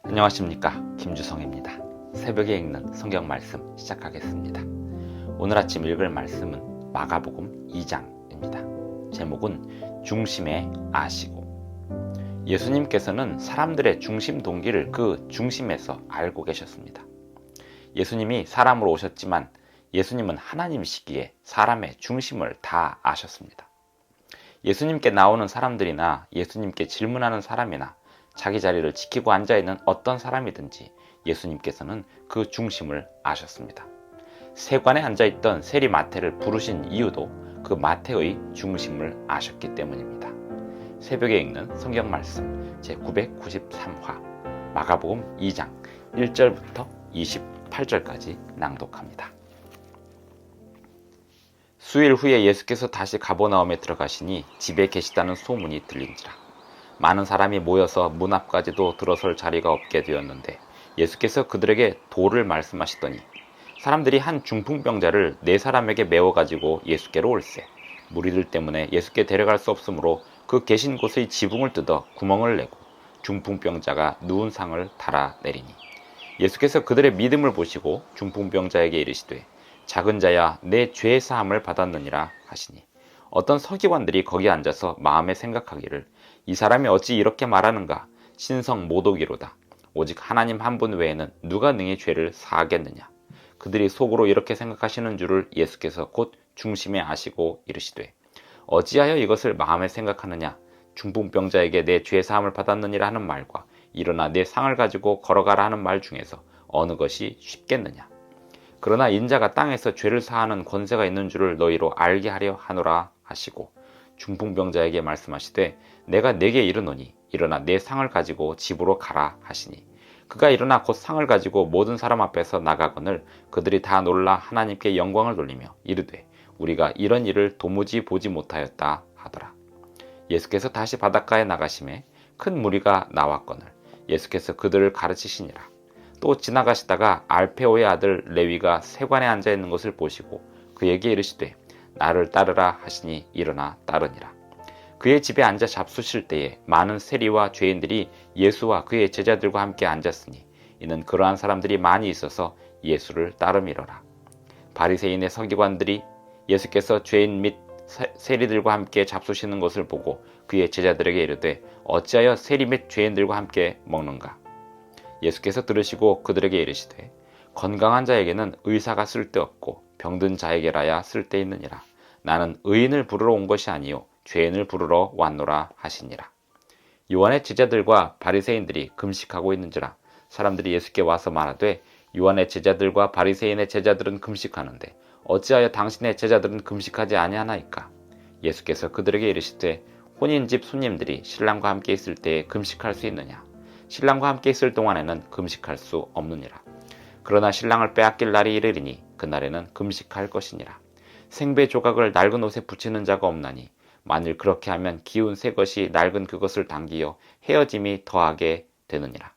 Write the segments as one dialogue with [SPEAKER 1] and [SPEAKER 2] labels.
[SPEAKER 1] 안녕하십니까, 김주성입니다. 새벽에 읽는 성경 말씀 시작하겠습니다. 오늘 아침 읽을 말씀은 마가복음 2장입니다. 제목은 중심에 아시고. 예수님께서는 사람들의 중심 동기를 그 중심에서 알고 계셨습니다. 예수님이 사람으로 오셨지만 예수님은 하나님이시기에 사람의 중심을 다 아셨습니다. 예수님께 나오는 사람들이나 예수님께 질문하는 사람이나 자기 자리를 지키고 앉아있는 어떤 사람이든지 예수님께서는 그 중심을 아셨습니다. 세관에 앉아있던 세리 마태를 부르신 이유도 그 마태의 중심을 아셨기 때문입니다. 새벽에 읽는 성경 말씀 제993화 마가복음 2장 1절부터 28절까지 낭독합니다. 수일 후에 예수께서 다시 가버나움에 들어가시니 집에 계시다는 소문이 들린지라. 많은 사람이 모여서 문 앞까지도 들어설 자리가 없게 되었는데 예수께서 그들에게 도를 말씀하시더니 사람들이 한 중풍병자를 4사람에게 메워가지고 예수께로 올세. 무리들 때문에 예수께 데려갈 수 없으므로 그 계신 곳의 지붕을 뜯어 구멍을 내고 중풍병자가 누운 상을 달아내리니 예수께서 그들의 믿음을 보시고 중풍병자에게 이르시되 작은 자야 내 죄 사함을 받았느니라 하시니 어떤 서기관들이 거기 앉아서 마음에 생각하기를 이 사람이 어찌 이렇게 말하는가? 신성 모독이로다. 오직 하나님 한 분 외에는 누가 능히 죄를 사하겠느냐? 그들이 속으로 이렇게 생각하시는 줄을 예수께서 곧 중심에 아시고 이르시되 어찌하여 이것을 마음에 생각하느냐? 중풍병자에게 내 죄 사함을 받았느니라 하는 말과 일어나 내 상을 가지고 걸어가라 하는 말 중에서 어느 것이 쉽겠느냐? 그러나 인자가 땅에서 죄를 사하는 권세가 있는 줄을 너희로 알게 하려 하노라 하시고 중풍병자에게 말씀하시되 내가 네게 이르노니 일어나 내 상을 가지고 집으로 가라 하시니 그가 일어나 곧 상을 가지고 모든 사람 앞에서 나가거늘 그들이 다 놀라 하나님께 영광을 돌리며 이르되 우리가 이런 일을 도무지 보지 못하였다 하더라. 예수께서 다시 바닷가에 나가심에 큰 무리가 나왔거늘 예수께서 그들을 가르치시니라. 또 지나가시다가 알페오의 아들 레위가 세관에 앉아있는 것을 보시고 그에게 이르시되 나를 따르라 하시니 일어나 따르니라. 그의 집에 앉아 잡수실 때에 많은 세리와 죄인들이 예수와 그의 제자들과 함께 앉았으니 이는 그러한 사람들이 많이 있어서 예수를 따름이러라. 바리새인의 서기관들이 예수께서 죄인 및 세리들과 함께 잡수시는 것을 보고 그의 제자들에게 이르되 어찌하여 세리 및 죄인들과 함께 먹는가? 예수께서 들으시고 그들에게 이르시되 건강한 자에게는 의사가 쓸데없고 병든 자에게라야 쓸데있느니라. 나는 의인을 부르러 온 것이 아니요 죄인을 부르러 왔노라 하시니라. 요한의 제자들과 바리새인들이 금식하고 있는지라 사람들이 예수께 와서 말하되 요한의 제자들과 바리새인의 제자들은 금식하는데 어찌하여 당신의 제자들은 금식하지 아니하나이까? 예수께서 그들에게 이르시되 혼인집 손님들이 신랑과 함께 있을 때에 금식할 수 있느냐? 신랑과 함께 있을 동안에는 금식할 수 없느니라. 그러나 신랑을 빼앗길 날이 이르리니 그날에는 금식할 것이니라. 생배 조각을 낡은 옷에 붙이는 자가 없나니 만일 그렇게 하면 기운 새 것이 낡은 그것을 당기어 헤어짐이 더하게 되느니라.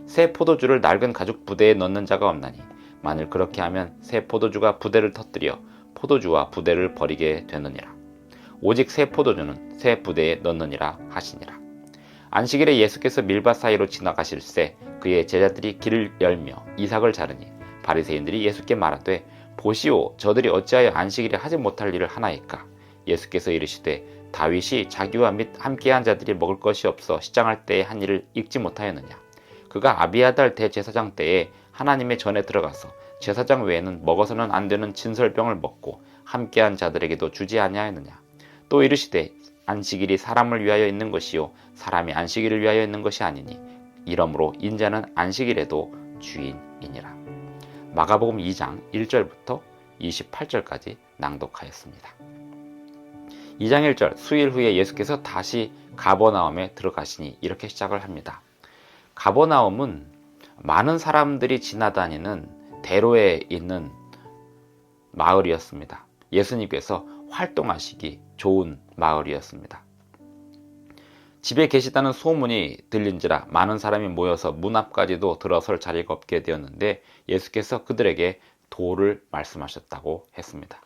[SPEAKER 1] 새 포도주를 낡은 가죽 부대에 넣는 자가 없나니 만일 그렇게 하면 새 포도주가 부대를 터뜨려 포도주와 부대를 버리게 되느니라. 오직 새 포도주는 새 부대에 넣느니라 하시니라. 안식일에 예수께서 밀밭 사이로 지나가실새 그의 제자들이 길을 열며 이삭을 자르니 바리새인들이 예수께 말하되 보시오 저들이 어찌하여 안식일에 하지 못할 일을 하나이까? 예수께서 이르시되 다윗이 자기와 및 함께한 자들이 먹을 것이 없어 시장할 때에 한 일을 읽지 못하였느냐? 그가 아비아달 대제사장 때에 하나님의 전에 들어가서 제사장 외에는 먹어서는 안 되는 진설병을 먹고 함께한 자들에게도 주지 아니하였느냐? 또 이르시되 안식일이 사람을 위하여 있는 것이요 사람이 안식일을 위하여 있는 것이 아니니 이러므로 인자는 안식일에도 주인이니라. 마가복음 2장 1절부터 28절까지 낭독하였습니다. 2장 1절 수일 후에 예수께서 다시 가버나움에 들어가시니 이렇게 시작을 합니다. 가버나움은 많은 사람들이 지나다니는 대로에 있는 마을이었습니다. 예수님께서 활동하시기 좋은 마을이었습니다. 집에 계시다는 소문이 들린지라 많은 사람이 모여서 문 앞까지도 들어설 자리가 없게 되었는데 예수께서 그들에게 도를 말씀하셨다고 했습니다.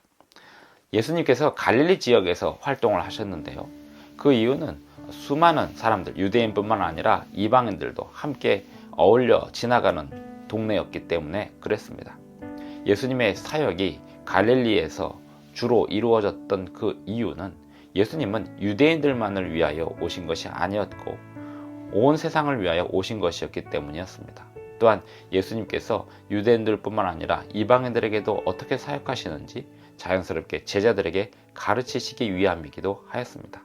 [SPEAKER 1] 예수님께서 갈릴리 지역에서 활동을 하셨는데요. 그 이유는 수많은 사람들, 유대인뿐만 아니라 이방인들도 함께 어울려 지나가는 동네였기 때문에 그랬습니다. 예수님의 사역이 갈릴리에서 주로 이루어졌던 그 이유는 예수님은 유대인들만을 위하여 오신 것이 아니었고 온 세상을 위하여 오신 것이었기 때문이었습니다. 또한 예수님께서 유대인들뿐만 아니라 이방인들에게도 어떻게 사역하시는지 자연스럽게 제자들에게 가르치시기 위함이기도 하였습니다.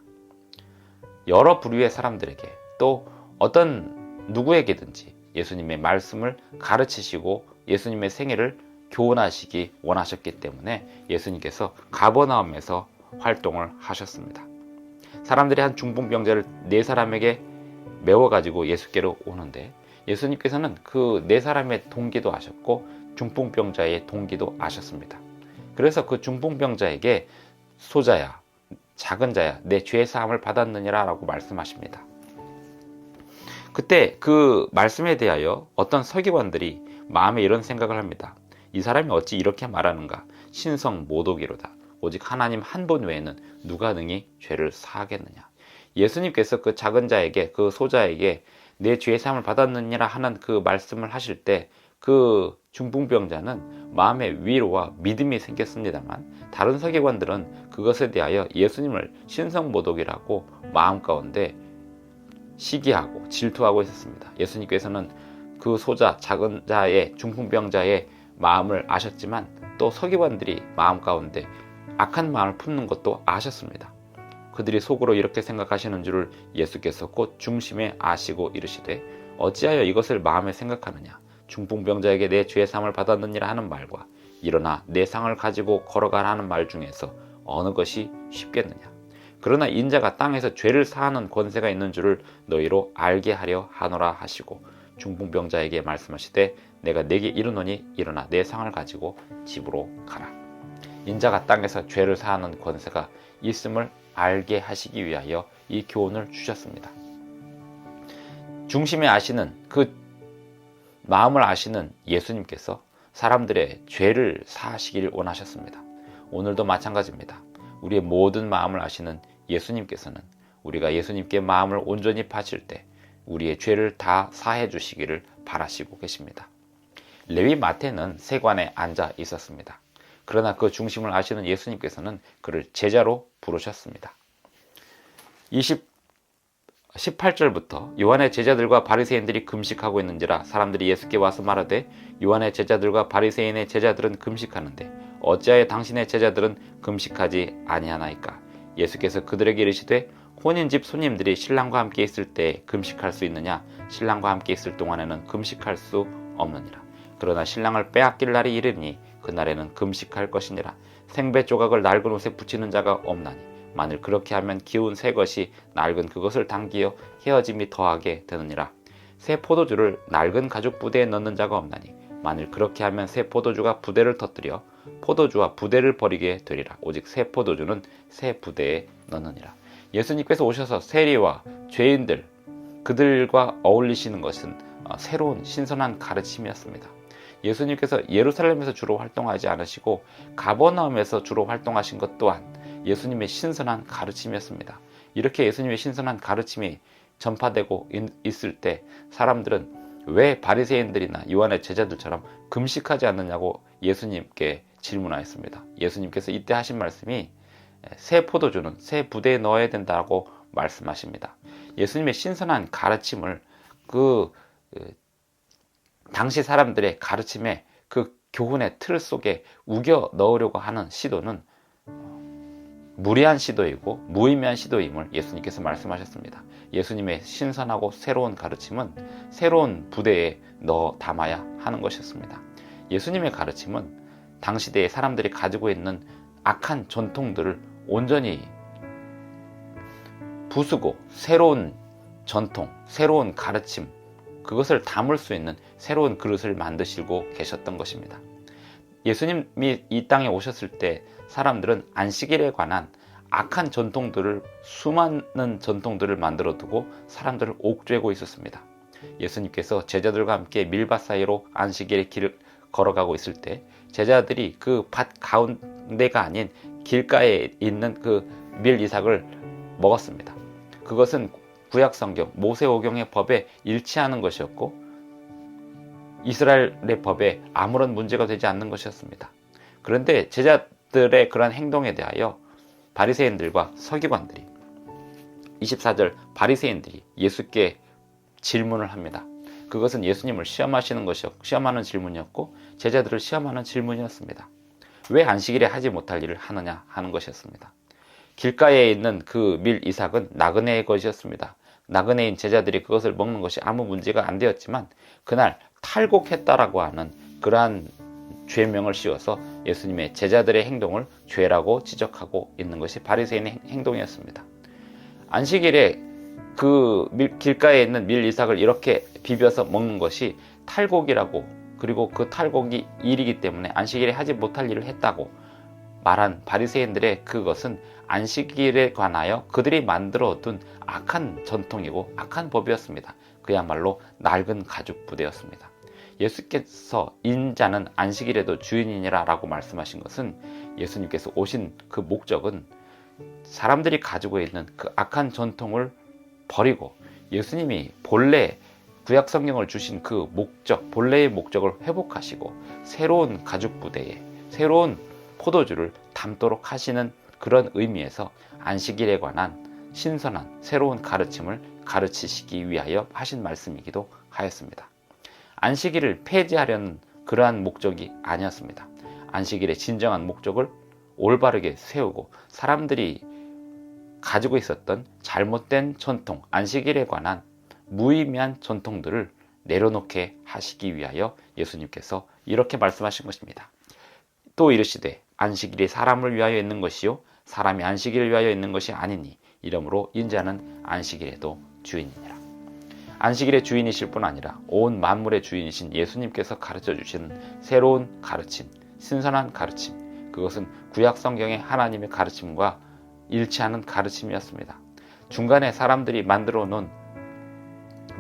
[SPEAKER 1] 여러 부류의 사람들에게 또 어떤 누구에게든지 예수님의 말씀을 가르치시고 예수님의 생애를 교훈하시기 원하셨기 때문에 예수님께서 가버나움에서 활동을 하셨습니다. 사람들이 한 중풍병자를 4사람에게 메워가지고 예수께로 오는데 예수님께서는 그 4사람의 동기도 아셨고 중풍병자의 동기도 아셨습니다. 그래서 그 중풍병자에게 소자야, 작은 자야, 내 죄의 사함을 받았느니라 라고 말씀하십니다. 그때 그 말씀에 대하여 어떤 서기관들이 마음에 이런 생각을 합니다. 이 사람이 어찌 이렇게 말하는가? 신성 모독이로다. 오직 하나님 한 분 외에는 누가 능히 죄를 사하겠느냐. 예수님께서 그 작은 자에게, 그 소자에게 내 죄의 사함을 받았느니라 하는 그 말씀을 하실 때 그 중풍병자는 마음의 위로와 믿음이 생겼습니다만 다른 서기관들은 그것에 대하여 예수님을 신성모독이라고 마음 가운데 시기하고 질투하고 있었습니다. 예수님께서는 그 소자, 작은 자의 중풍병자의 마음을 아셨지만 또 서기관들이 마음 가운데 악한 마음을 품는 것도 아셨습니다. 그들이 속으로 이렇게 생각하시는 줄을 예수께서 곧 중심에 아시고 이르시되 어찌하여 이것을 마음에 생각하느냐. 중풍병자에게 내 죄의 사함을 받았느니라 하는 말과 일어나 내 상을 가지고 걸어가라 하는 말 중에서 어느 것이 쉽겠느냐. 그러나 인자가 땅에서 죄를 사하는 권세가 있는 줄을 너희로 알게 하려 하노라 하시고 중풍병자에게 말씀하시되 내가 네게 이르노니 일어나 내 상을 가지고 집으로 가라. 인자가 땅에서 죄를 사하는 권세가 있음을 알게 하시기 위하여 이 교훈을 주셨습니다. 중심에 아시는 그 마음을 아시는 예수님께서 사람들의 죄를 사하시길 원하셨습니다. 오늘도 마찬가지입니다. 우리의 모든 마음을 아시는 예수님께서는 우리가 예수님께 마음을 온전히 바칠 때 우리의 죄를 다 사해 주시기를 바라시고 계십니다. 레위 마태는 세관에 앉아 있었습니다. 그러나 그 중심을 아시는 예수님께서는 그를 제자로 부르셨습니다. 18절부터 요한의 제자들과 바리새인들이 금식하고 있는지라 사람들이 예수께 와서 말하되 요한의 제자들과 바리새인의 제자들은 금식하는데 어찌하여 당신의 제자들은 금식하지 아니하나이까. 예수께서 그들에게 이르시되 혼인집 손님들이 신랑과 함께 있을 때 금식할 수 있느냐. 신랑과 함께 있을 동안에는 금식할 수 없느니라. 그러나 신랑을 빼앗길 날이 이르니 그날에는 금식할 것이니라. 생배 조각을 낡은 옷에 붙이는 자가 없나니 만일 그렇게 하면 기운 새 것이 낡은 그것을 당기어 헤어짐이 더하게 되느니라. 새 포도주를 낡은 가죽 부대에 넣는 자가 없나니 만일 그렇게 하면 새 포도주가 부대를 터뜨려 포도주와 부대를 버리게 되리라. 오직 새 포도주는 새 부대에 넣느니라. 예수님께서 오셔서 세리와 죄인들 그들과 어울리시는 것은 새로운 신선한 가르침이었습니다. 예수님께서 예루살렘에서 주로 활동하지 않으시고 가버나움에서 주로 활동하신 것 또한 예수님의 신선한 가르침이었습니다. 이렇게 예수님의 신선한 가르침이 전파되고 있을 때 사람들은 왜 바리새인들이나 요한의 제자들처럼 금식하지 않느냐고 예수님께 질문하였습니다. 예수님께서 이때 하신 말씀이 새 포도주는 새 부대에 넣어야 된다고 말씀하십니다. 예수님의 신선한 가르침을 당시 사람들의 가르침에 그 교훈의 틀 속에 우겨 넣으려고 하는 시도는 무리한 시도이고 무의미한 시도임을 예수님께서 말씀하셨습니다. 예수님의 신선하고 새로운 가르침은 새로운 부대에 넣어 담아야 하는 것이었습니다. 예수님의 가르침은 당시대의 사람들이 가지고 있는 악한 전통들을 온전히 부수고 새로운 전통, 새로운 가르침, 그것을 담을 수 있는 새로운 그릇을 만드시고 계셨던 것입니다. 예수님이 이 땅에 오셨을 때 사람들은 안식일에 관한 악한 전통들을, 수많은 전통들을 만들어 두고 사람들을 옥죄고 있었습니다. 예수님께서 제자들과 함께 밀밭 사이로 안식일의 길을 걸어가고 있을 때 제자들이 그 밭 가운데가 아닌 길가에 있는 그 밀 이삭을 먹었습니다. 그것은 구약성경 모세오경의 법에 일치하는 것이었고 이스라엘의 법에 아무런 문제가 되지 않는 것이었습니다. 그런데 제자들의 그런 행동에 대하여 바리새인들과 서기관들이 24절 바리새인들이 예수께 질문을 합니다. 그것은 예수님을 시험하는 질문이었고 제자들을 시험하는 질문이었습니다. 왜 안식일에 하지 못할 일을 하느냐 하는 것이었습니다. 길가에 있는 그 밀 이삭은 나그네의 것이었습니다. 나그네인 제자들이 그것을 먹는 것이 아무 문제가 안 되었지만 그날 탈곡했다라고 하는 그러한 죄명을 씌워서 예수님의 제자들의 행동을 죄라고 지적하고 있는 것이 바리새인의 행동이었습니다. 안식일에 그 길가에 있는 밀 이삭을 이렇게 비벼서 먹는 것이 탈곡이라고, 그리고 그 탈곡이 일이기 때문에 안식일에 하지 못할 일을 했다고 말한 바리새인들의 그것은 안식일에 관하여 그들이 만들어둔 악한 전통이고 악한 법이었습니다. 그야말로 낡은 가죽 부대였습니다. 예수께서 인자는 안식일에도 주인이니라 라고 말씀하신 것은 예수님께서 오신 그 목적은 사람들이 가지고 있는 그 악한 전통을 버리고 예수님이 본래 구약 성경을 주신 그 목적, 본래의 목적을 회복하시고 새로운 가죽 부대에 새로운 포도주를 담도록 하시는 그런 의미에서 안식일에 관한 신선한 새로운 가르침을 가르치시기 위하여 하신 말씀이기도 하였습니다. 안식일을 폐지하려는 그러한 목적이 아니었습니다. 안식일의 진정한 목적을 올바르게 세우고 사람들이 가지고 있었던 잘못된 전통, 안식일에 관한 무의미한 전통들을 내려놓게 하시기 위하여 예수님께서 이렇게 말씀하신 것입니다. 또 이르시되 안식일이 사람을 위하여 있는 것이요 사람이 안식일을 위하여 있는 것이 아니니 이러므로 인자는 안식일에도 주인이니라. 안식일의 주인이실 뿐 아니라 온 만물의 주인이신 예수님께서 가르쳐 주시는 새로운 가르침, 신선한 가르침, 그것은 구약 성경의 하나님의 가르침과 일치하는 가르침이었습니다. 중간에 사람들이 만들어 놓은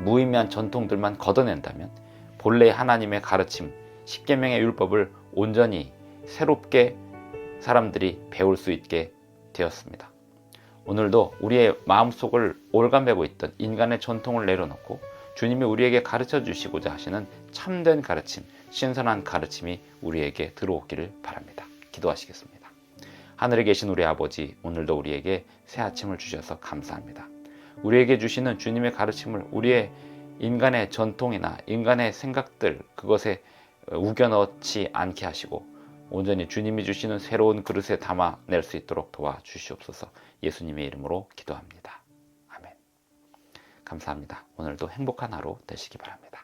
[SPEAKER 1] 무의미한 전통들만 걷어낸다면 본래 하나님의 가르침, 십계명의 율법을 온전히 새롭게 사람들이 배울 수 있게 되었습니다. 오늘도 우리의 마음속을 올가매고 있던 인간의 전통을 내려놓고 주님이 우리에게 가르쳐 주시고자 하시는 참된 가르침, 신선한 가르침이 우리에게 들어오기를 바랍니다. 기도하시겠습니다. 하늘에 계신 우리 아버지, 오늘도 우리에게 새 아침을 주셔서 감사합니다. 우리에게 주시는 주님의 가르침을 우리의 인간의 전통이나 인간의 생각들, 그것에 우겨넣지 않게 하시고 온전히 주님이 주시는 새로운 그릇에 담아낼 수 있도록 도와주시옵소서. 예수님의 이름으로 기도합니다. 아멘. 감사합니다. 오늘도 행복한 하루 되시기 바랍니다.